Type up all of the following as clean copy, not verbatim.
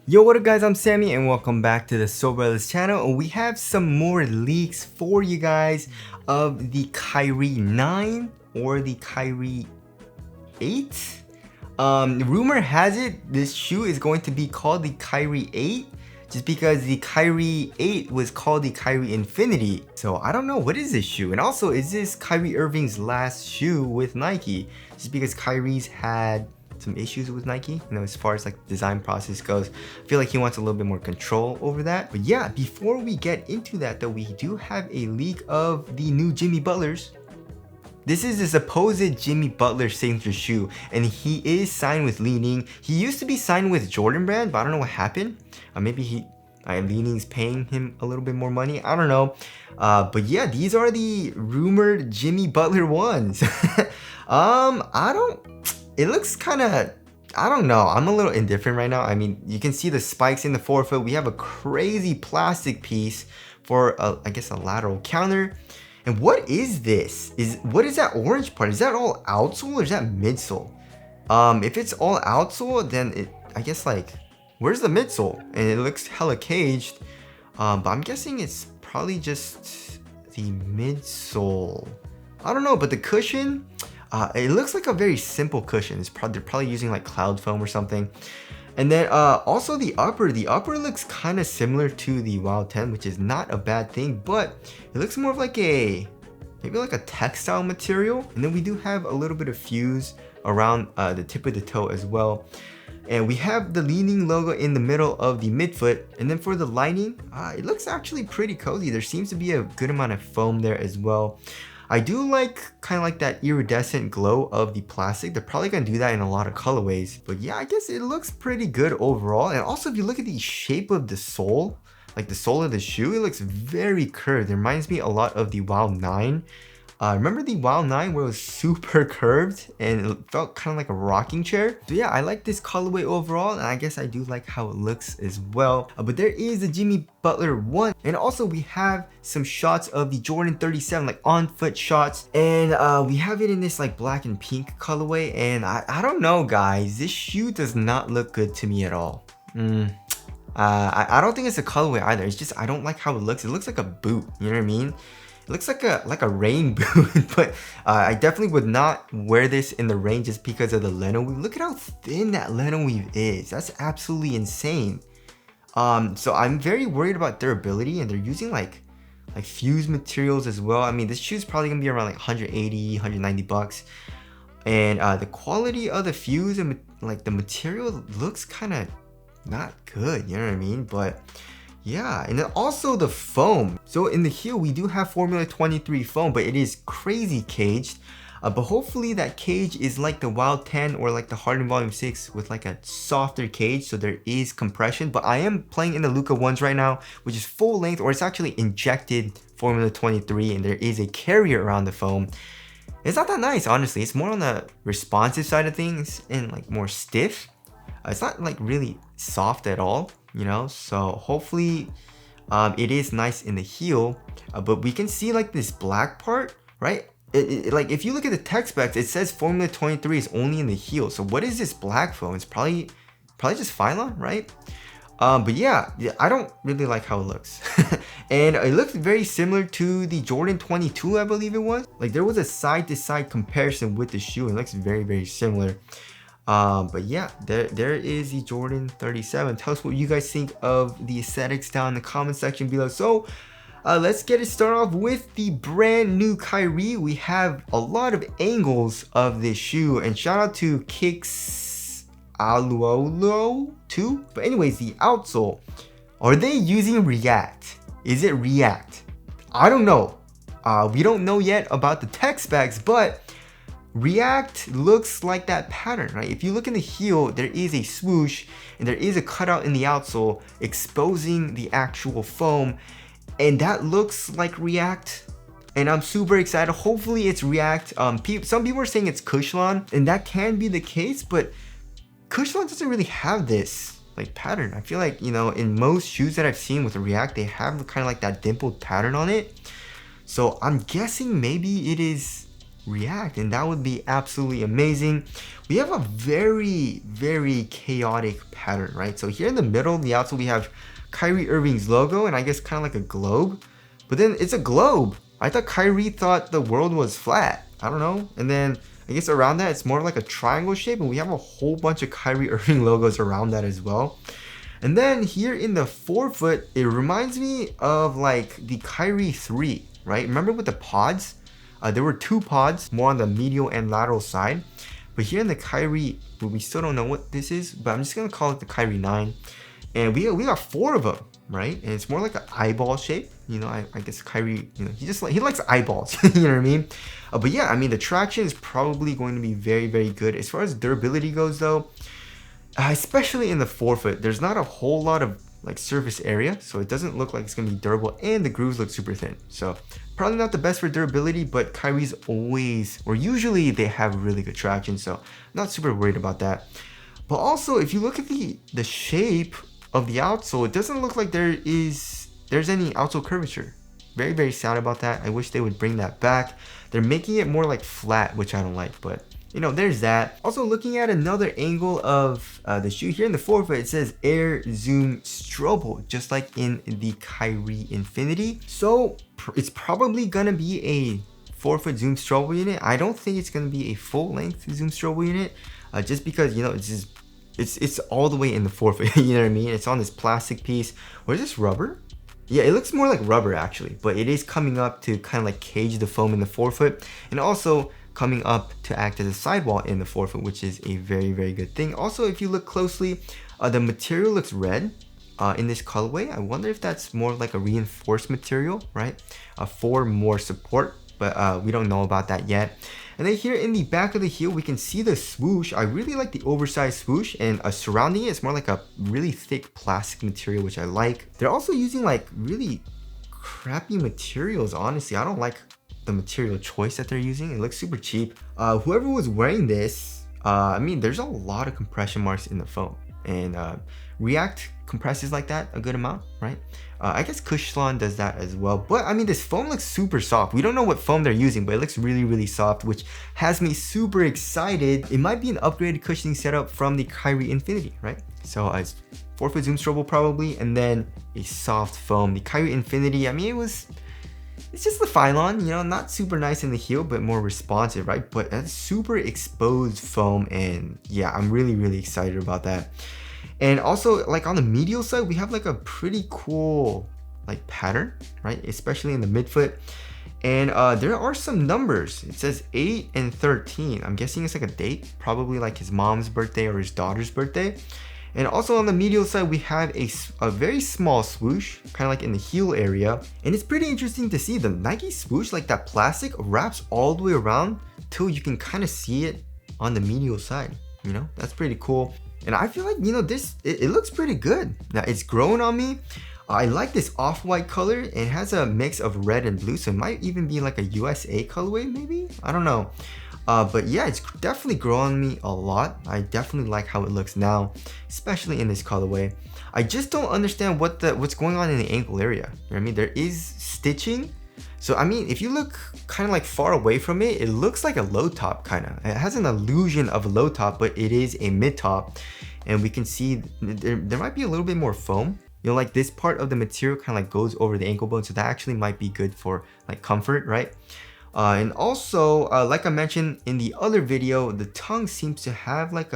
Yo, what up guys, I'm Sammy and welcome back to the Strobel channel. And we have some more leaks for you guys of the Kyrie 9 or the Kyrie 8. Rumor has it this shoe is going to be called the Kyrie 8 just because the Kyrie 8 was called the Kyrie Infinity. So I don't know, what is this shoe? And also, is this Kyrie Irving's last shoe with Nike? Just because Kyrie's had some issues with Nike, as far as like the design process goes. I feel like he wants a little bit more control over that. But yeah, before we get into that though, we do have a leak of the new Jimmy Butlers. This is the supposed Jimmy Butler signature shoe, and he is signed with Li-Ning. He used to be signed with Jordan brand, but I don't know what happened. Maybe Li-Ning's paying him a little bit more money. I don't know. But yeah, these are the rumored Jimmy Butler ones. It looks kind of, I don't know. I'm a little indifferent right now. I mean, you can see the spikes in the forefoot. We have a crazy plastic piece for, I guess, a lateral counter. And what is this? What is that orange part? Is that all outsole or is that midsole? If it's all outsole, then I guess like, where's the midsole? And it looks hella caged. But I'm guessing it's probably just the midsole. I don't know, but the cushion, it looks like a very simple cushion. They're probably using like cloud foam or something. And then also the upper looks kind of similar to the Wild 10, which is not a bad thing, but it looks more of like maybe like a textile material. And then we do have a little bit of fuse around the tip of the toe as well. And we have the Li-Ning logo in the middle of the midfoot. And then for the lining, it looks actually pretty cozy. There seems to be a good amount of foam there as well. I do like kind of like that iridescent glow of the plastic. They're probably gonna do that in a lot of colorways. But yeah, I guess it looks pretty good overall. And also if you look at the shape of the sole, like the sole of the shoe, it looks very curved. It reminds me a lot of the Wild 9. Remember the Wild 9 where it was super curved and it felt kind of like a rocking chair? So yeah, I like this colorway overall, and I guess I do like how it looks as well. But there is the Jimmy Butler 1, and also we have some shots of the Jordan 37, like on foot shots, and we have it in this like black and pink colorway, and I don't know guys, this shoe does not look good to me at all. I don't think it's a colorway either. It's just I don't like how it looks. It looks like a boot, you know what I mean? It looks like a rain boot, but I definitely would not wear this in the rain just because of the leno weave. Look at how thin that leno weave is. That's absolutely insane. So I'm very worried about durability, and they're using like fused materials as well. I mean, this shoe is probably gonna be around like 180, 190 bucks. And the quality of the fuse and like the material looks kind of not good, you know what I mean? But yeah, and then also the foam. So in the heel, we do have Formula 23 foam, but it is crazy caged. But hopefully that cage is like the Wild 10 or like the Harden Volume 6 with like a softer cage, so there is compression. But I am playing in the Luka 1s right now, which is full length, or it's actually injected Formula 23, and there is a carrier around the foam. It's not that nice, honestly. It's more on the responsive side of things and like more stiff. It's not like really soft at all, so hopefully it is nice in the heel. But we can see like this black part, right? Like if you look at the tech specs, it says Formula 23 is only in the heel. So what is this black foam? It's probably just Phylon, right? But yeah, I don't really like how it looks. And it looks very similar to the Jordan 22, I believe it was. Like there was a side-to-side comparison with the shoe. It looks very, very similar. But yeah, there is the Jordan 37. Tell us what you guys think of the aesthetics down in the comment section below. So let's get it started off with the brand new Kyrie. We have a lot of angles of this shoe, and shout out to Kicks Aluolo too. But anyways, the outsole, are they using React? Is it React? I don't know. We don't know yet about the tech specs, but React looks like that pattern, right? If you look in the heel, there is a swoosh and there is a cutout in the outsole exposing the actual foam, and that looks like React, and I'm super excited. Hopefully it's React. Some people are saying it's Cushlon, and that can be the case, but Cushlon doesn't really have this like pattern. I feel like, in most shoes that I've seen with React, they have kind of like that dimpled pattern on it. So I'm guessing maybe it is react, and that would be absolutely amazing. We have a very, very chaotic pattern, right? So here in the middle, the outsole, we have Kyrie Irving's logo, and I guess kind of like a globe, but then it's a globe. I thought Kyrie thought the world was flat. I don't know. And then I guess around that, it's more like a triangle shape, and we have a whole bunch of Kyrie Irving logos around that as well. And then here in the forefoot, it reminds me of like the Kyrie 3, right? Remember with the pods? There were 2 pods, more on the medial and lateral side. But here in the Kyrie, we still don't know what this is, but I'm just gonna call it the Kyrie 9. And we got 4 of them, right? And it's more like an eyeball shape. You know, I guess Kyrie, you know, he likes eyeballs. You know what I mean? But yeah, I mean, the traction is probably going to be very, very good. As far as durability goes though, especially in the forefoot, there's not a whole lot of like surface area, so it doesn't look like it's gonna be durable, and the grooves look super thin. So probably not the best for durability, but Kyrie's always, or usually they have really good traction, so not super worried about that. But also, if you look at the shape of the outsole, it doesn't look like there's any outsole curvature. Very, very sad about that. I wish they would bring that back. They're making it more like flat, which I don't like, but you know, there's that. Also, looking at another angle of the shoe here in the forefoot, it says Air Zoom Strobel, just like in the Kyrie Infinity. So it's probably gonna be a forefoot zoom Strobel unit. I don't think it's gonna be a full length zoom Strobel unit, just because, you know, it's all the way in the forefoot. You know what I mean? It's on this plastic piece. Or is this rubber? Yeah, it looks more like rubber actually, but it is coming up to kind of like cage the foam in the forefoot, and also coming up to act as a sidewall in the forefoot, which is a very, very good thing. Also, if you look closely, the material looks red in this colorway. I wonder if that's more like a reinforced material, right? For more support, but we don't know about that yet. And then here in the back of the heel, we can see the swoosh. I really like the oversized swoosh, and surrounding it, it's more like a really thick plastic material, which I like. They're also using like really crappy materials, honestly. I don't like the material choice that they're using. It looks super cheap. Whoever was wearing this, I mean, there's a lot of compression marks in the foam, and React compresses like that a good amount, right? I guess Cushlan does that as well, but I mean, this foam looks super soft. We don't know what foam they're using, but it looks really, really soft, which has me super excited. It might be an upgraded cushioning setup from the Kyrie Infinity, right? So it's forefoot zoom Strobel probably, and then a soft foam. The Kyrie Infinity, I mean, it's just the Phylon, you know, not super nice in the heel, but more responsive, right? But that's super exposed foam, and yeah, I'm really, really excited about that. And also, like on the medial side, we have like a pretty cool like pattern, right? Especially in the midfoot. And there are some numbers. It says 8 and 13. I'm guessing it's like a date, probably like his mom's birthday or his daughter's birthday. And also on the medial side, we have a very small swoosh, kind of like in the heel area. And it's pretty interesting to see the Nike swoosh, like that plastic wraps all the way around till you can kind of see it on the medial side. You know, that's pretty cool. And I feel like, you know, it looks pretty good. Now it's growing on me. I like this off-white color. It has a mix of red and blue, so it might even be like a USA colorway, maybe? I don't know. But yeah, it's definitely growing on me a lot. I definitely like how it looks now, especially in this colorway. I just don't understand what's going on in the ankle area. You know what I mean? There is stitching. So I mean, if you look kind of like far away from it, it looks like a low top kind of. It has an illusion of a low top, but it is a mid top. And we can see there might be a little bit more foam. You know, like this part of the material kind of like goes over the ankle bone. So that actually might be good for like comfort, right? And also, like I mentioned in the other video, the tongue seems to have like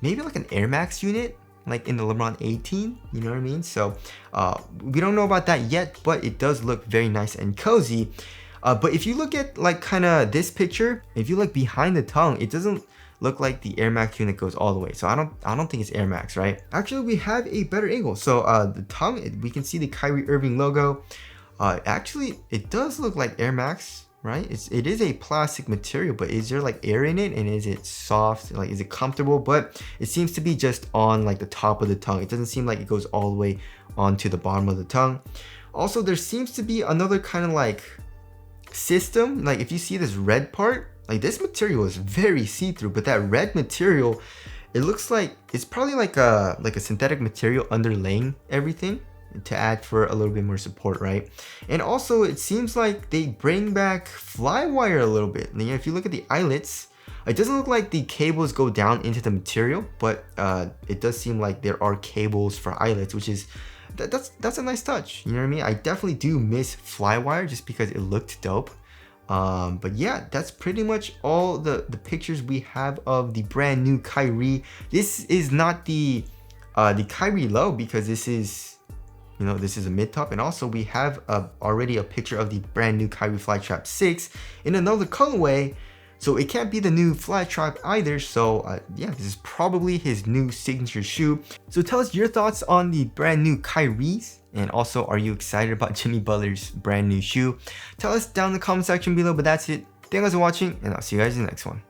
maybe like an Air Max unit, like in the LeBron 18, you know what I mean? So we don't know about that yet, but it does look very nice and cozy. But if you look at like kind of this picture, if you look behind the tongue, it doesn't look like the Air Max unit goes all the way. So I don't think it's Air Max, right? Actually, we have a better angle. So the tongue, we can see the Kyrie Irving logo. Actually, it does look like Air Max, right? It is a plastic material, but is there like air in it, and is it soft? Like, is it comfortable? But it seems to be just on like the top of the tongue. It doesn't seem like it goes all the way onto the bottom of the tongue. Also, there seems to be another kind of like system. Like if you see this red part, like this material is very see-through, but that red material, it looks like it's probably like a synthetic material underlaying everything. to add for a little bit more support, right? And also it seems like they bring back Flywire a little bit. If you look at the eyelets, it doesn't look like the cables go down into the material, but it does seem like there are cables for eyelets, which is that's a nice touch. You know what I mean? I definitely do miss Flywire just because it looked dope. But yeah, that's pretty much all the pictures we have of the brand new Kyrie. This is not the Kyrie low, because this is, you know, this is a mid top, and also we have already a picture of the brand new Kyrie Flytrap 6 in another colorway. So it can't be the new Flytrap either. So yeah, this is probably his new signature shoe. So tell us your thoughts on the brand new Kyries. And also, are you excited about Jimmy Butler's brand new shoe? Tell us down in the comment section below. But that's it. Thank you guys for watching, and I'll see you guys in the next one.